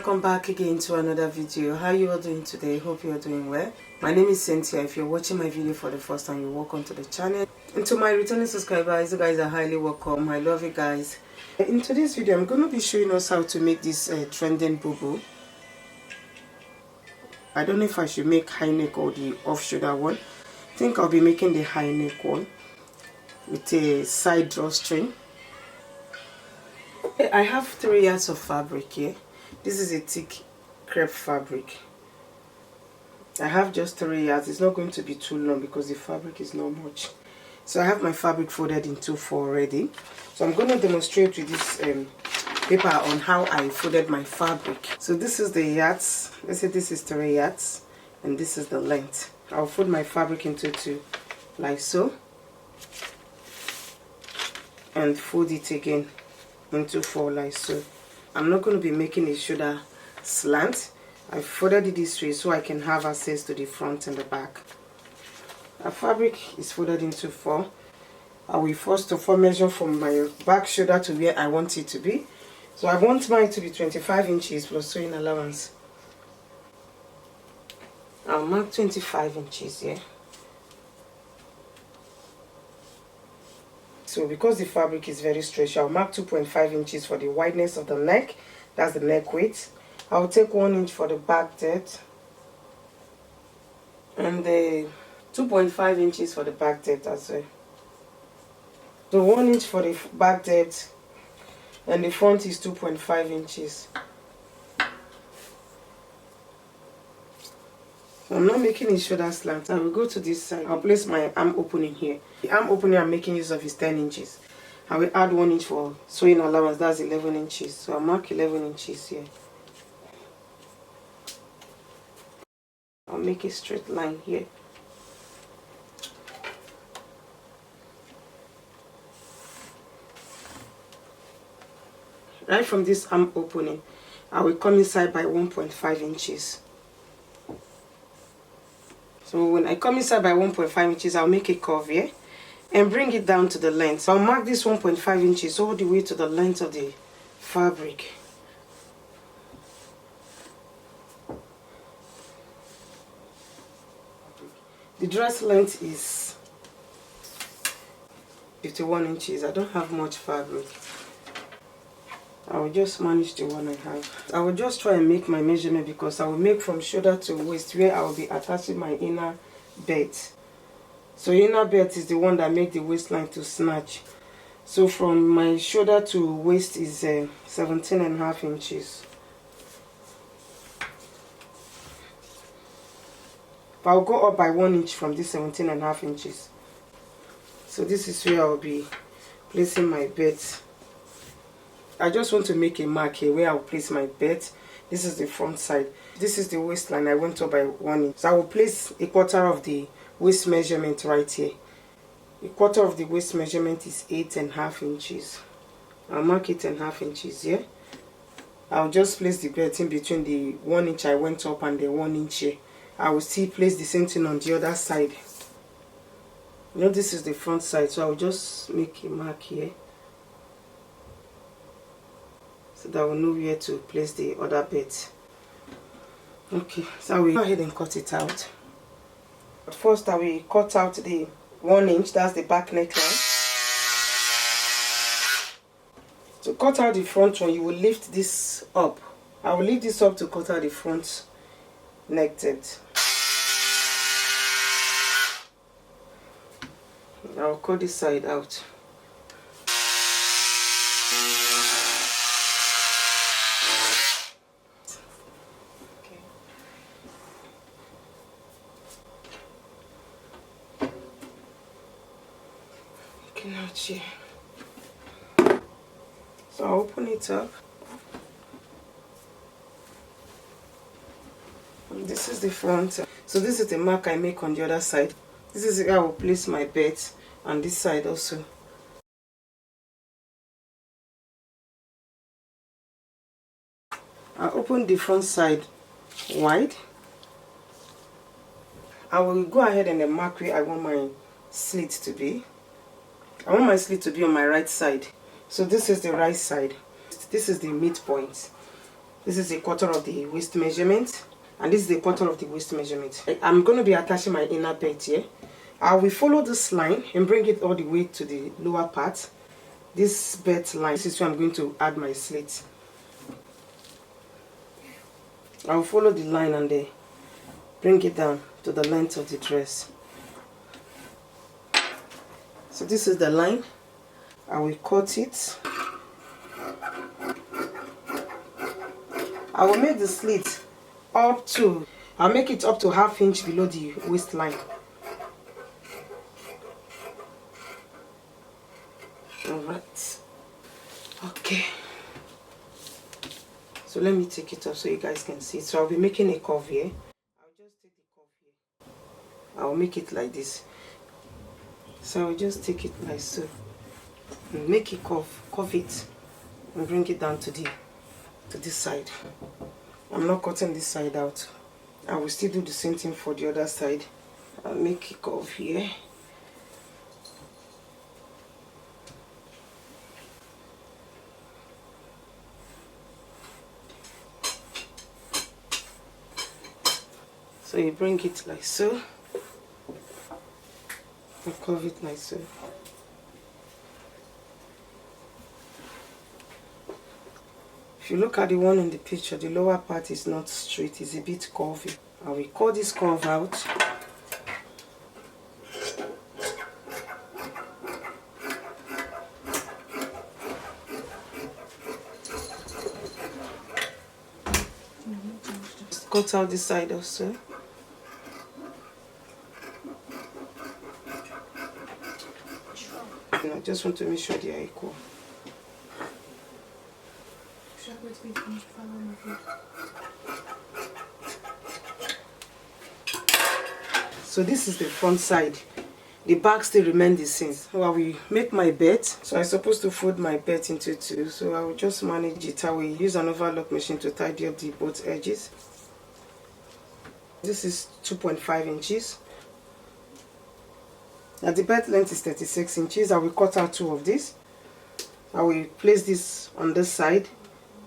welcome back again to another video. How you all doing today? Hope you are doing well. My name is Cynthia. If you're watching my video for the first time, you're welcome to the channel. And to my returning subscribers, you guys are highly welcome. I love you guys. In today's video, I'm going to be showing us how to make this Trendy Bubu. I don't know if I should make high neck or the off shoulder one. I think I'll be making the high neck one with a side drawstring. I have 3 yards of fabric here. This is a thick crepe fabric. I have just 3 yards. It's not going to be too long because the fabric is not much. So I have my fabric folded in 2/4 already. So I'm going to demonstrate with this paper on how I folded my fabric. So this is the yards. Let's say this is 3 yards and this is the length. I'll fold my fabric into 2 like so and fold it again into 4 like so. I'm not going to be making a shoulder slant. I folded it this way so I can have access to the front and the back. Our fabric is folded into 4. I will first of all measure from my back shoulder to where I want it to be. So I want mine to be 25 inches plus sewing allowance. I'll mark 25 inches here. So because the fabric is very stretchy, I'll mark 2.5 inches for the wideness of the neck. That's the neck width. I'll take 1 inch for the back depth. And the 2.5 inches for the back depth as well. So 1 inch for the back depth. And the front is 2.5 inches. I'm not making a shoulder slant. I will go to this side. I'll place my arm opening here. The arm opening I'm making use of is 10 inches. I will add 1 inch for sewing allowance. That's 11 inches. So I'll mark 11 inches here. I'll make a straight line here. Right from this arm opening, I will come inside by 1.5 inches. So when I come inside by 1.5 inches, I'll make a curve here and bring it down to the length. So I'll mark this 1.5 inches all the way to the length of the fabric. The dress length is 51 inches. I don't have much fabric. I will just manage the one I have. I will just try and make my measurement because I will make from shoulder to waist where I will be attaching my inner belt. So inner belt is the one that makes the waistline to snatch. So from my shoulder to waist is 17.5 inches. But I'll go up by 1 inch from this 17.5 inches. So this is where I'll be placing my belt. I just want to make a mark here where I'll place my belt. This is the front side. This is the waistline. I went up by 1 inch. So I will place 1/4 of the waist measurement right here. 1/4 of the waist measurement is 8.5 inches. I'll mark 8.5 inches here. I'll just place the belt in between the 1 inch I went up and the 1 inch here. I will still place the same thing on the other side. You know, this is the front side, so I'll just make a mark here so that I will know where to place the other bit. Okay, so I will go ahead and cut it out. But first I will cut out the 1 inch, that's the back neckline. To cut out the front one, you will lift this up. I will lift this up to cut out the front neck depth. I'll cut this side out. Out here. So I'll open it up. And this is the front. So this is the mark I make on the other side. This is where I will place my belt on this side also. I'll open the front side wide. I will go ahead and mark where I want my slit to be. I want my slit to be on my right side. So this is the right side. This is the midpoint. This is a quarter of the waist measurement, and this is a quarter of the waist measurement. I'm going to be attaching my inner belt here. I will follow this line and bring it all the way to the lower part. This belt line, this is where I'm going to add my slit. I will follow the line and bring it down to the length of the dress. So this is the line. I will cut it. I will make the slit up to, I'll make it up to 1/2 inch below the waistline. Alright. Okay. So let me take it up so you guys can see it. So I'll be making a curve here. I'll just take the curve here. I'll make it like this. So I'll just take it like so. And make a curve it, and bring it down to this side. I'm not cutting this side out. I will still do the same thing for the other side. I'll make a curve here. So you bring it like so, and curve it like so. If you look at the one in the picture, the lower part is not straight, it's a bit curvy. I will cut this curve out. Just cut out this side also. I just want to make sure they are equal. So this is the front side. The back still remains the same. So I will make my belt. So I'm supposed to fold my belt into two. So I will just manage it. I will use an overlock machine to tidy up the both edges. This is 2.5 inches. Now the belt length is 36 inches. I will cut out 2 of these. I will place this on this side,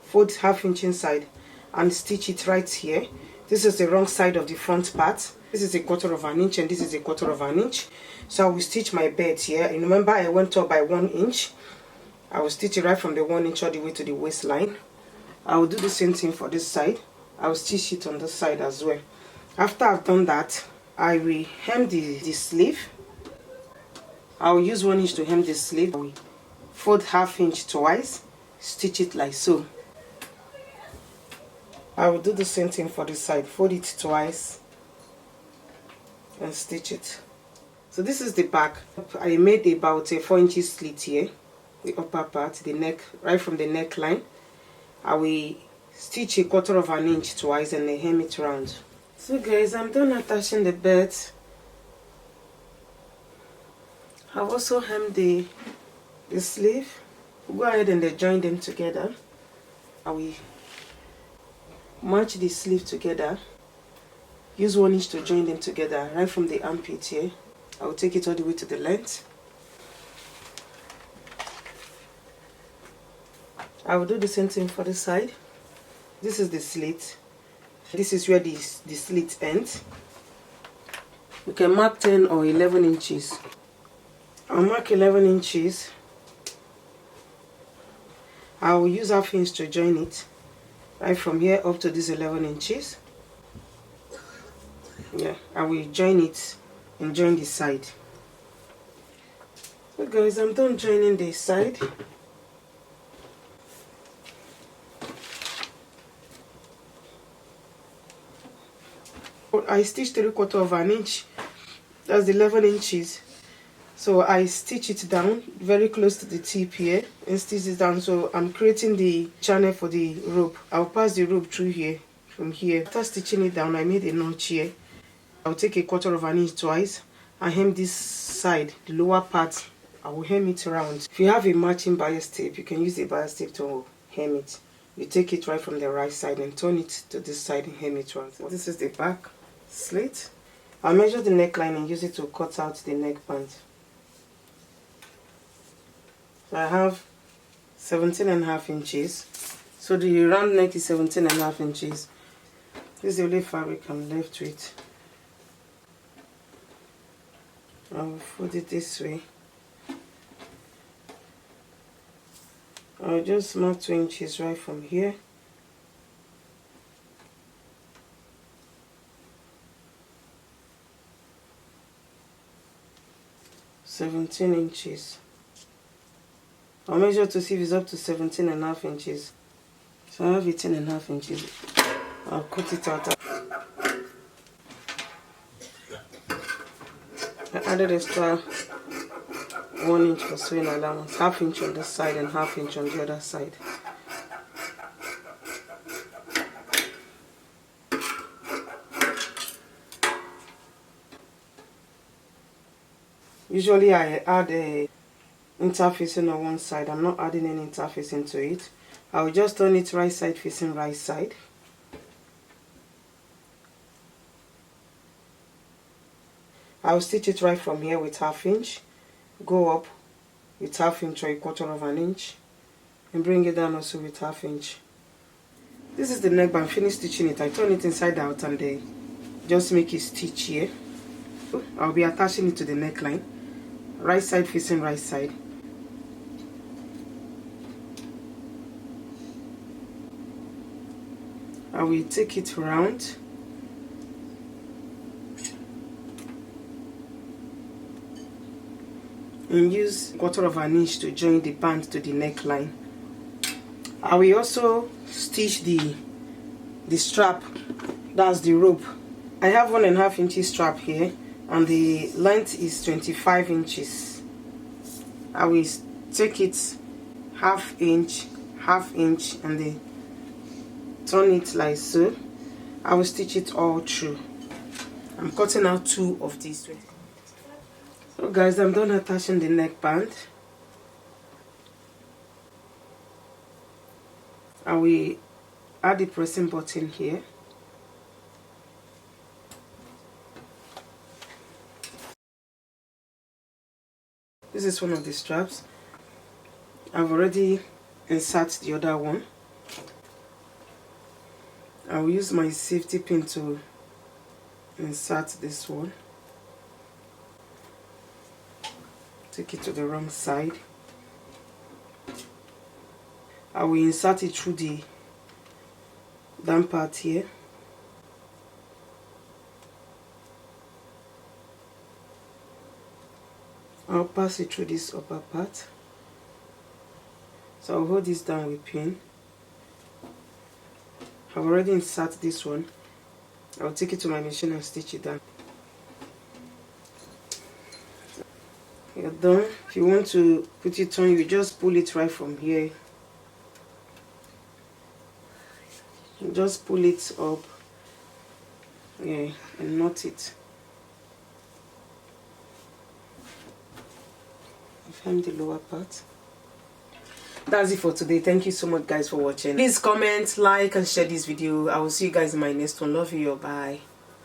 fold 1/2 inch inside, and stitch it right here. This is the wrong side of the front part. This is a 1/4 inch and this is a 1/4 inch. So I will stitch my belt here. And remember, I went up by 1 inch. I will stitch it right from the 1 inch all the way to the waistline. I will do the same thing for this side. I will stitch it on this side as well. After I've done that, I will hem the sleeve. I will use 1 inch to hem the sleeve. I will fold 1/2 inch twice, stitch it like so. I will do the same thing for this side, fold it twice and stitch it. So this is the back. I made about a 4 inch slit here, the upper part, the neck, right from the neckline. I will stitch a 1/4 inch twice and then hem it round. So guys, I'm done attaching the belt. I've also hemmed the sleeve. Go ahead and join them together. I will match the sleeve together. Use 1 inch to join them together right from the armpit here. I will take it all the way to the length. I will do the same thing for the side. This is the slit. This is where the slit ends. We can mark 10 or 11 inches. I'll mark 11 inches. I will use 1/2 inch to join it. Right from here up to this 11 inches. Yeah, I will join it and join the side. So guys, I'm done joining the side. I stitched 3/4 inch. That's 11 inches. So I stitch it down very close to the tip here and stitch it down. So I'm creating the channel for the rope. I'll pass the rope through here, from here. After stitching it down, I made a notch here. I'll take a 1/4 inch twice and hem this side, the lower part. I will hem it around. If you have a matching bias tape, you can use the bias tape to hem it. You take it right from the right side and turn it to this side and hem it around. This is the back slit. I'll measure the neckline and use it to cut out the neckband. So I have 17.5 inches. So the round neck is 17.5 inches. This is the only fabric I'm left with. I'll fold it this way. I'll just mark 2 inches right from here. (17 inches). I'll measure to see if it's up to 17.5 inches. So I have 18.5 inches. I'll cut it out. I added extra 1 inch for sewing allowance, ½ inch on this side and ½ inch on the other side. Usually I add a interfacing on one side. I'm not adding any interfacing to it. I will just turn it right side facing right side. I will stitch it right from here with ½ inch, go up with ½ inch or a quarter of an inch, and bring it down also with ½ inch. This is the neckband. Finish stitching it. I turn it inside out and then just make a stitch here. I'll be attaching it to the neckline, right side facing right side. I will take it round and use 1/4 of an inch to join the band to the neckline. I will also stitch the strap, that's the rope. I have 1.5 inches strap here and the length is 25 inches. I will take it ½ inch, ½ inch and then turn it like so. I will stitch it all through. I'm cutting out 2 of these. So guys, I'm done attaching the neckband. I will add the pressing button here. This is one of the straps. I've already inserted the other one. I will use my safety pin to insert this one. Take it to the wrong side. I will insert it through the down part here. I'll pass it through this upper part. So I'll hold this down with pin. I've already inserted this one. I'll take it to my machine and stitch it down. You're done. If you want to put it on, you just pull it right from here. You just pull it up, yeah, and knot it. Find the lower part. That's it for today. Thank you so much guys for watching. Please comment, like and share this video. I will see you guys in my next one. Love you. Bye.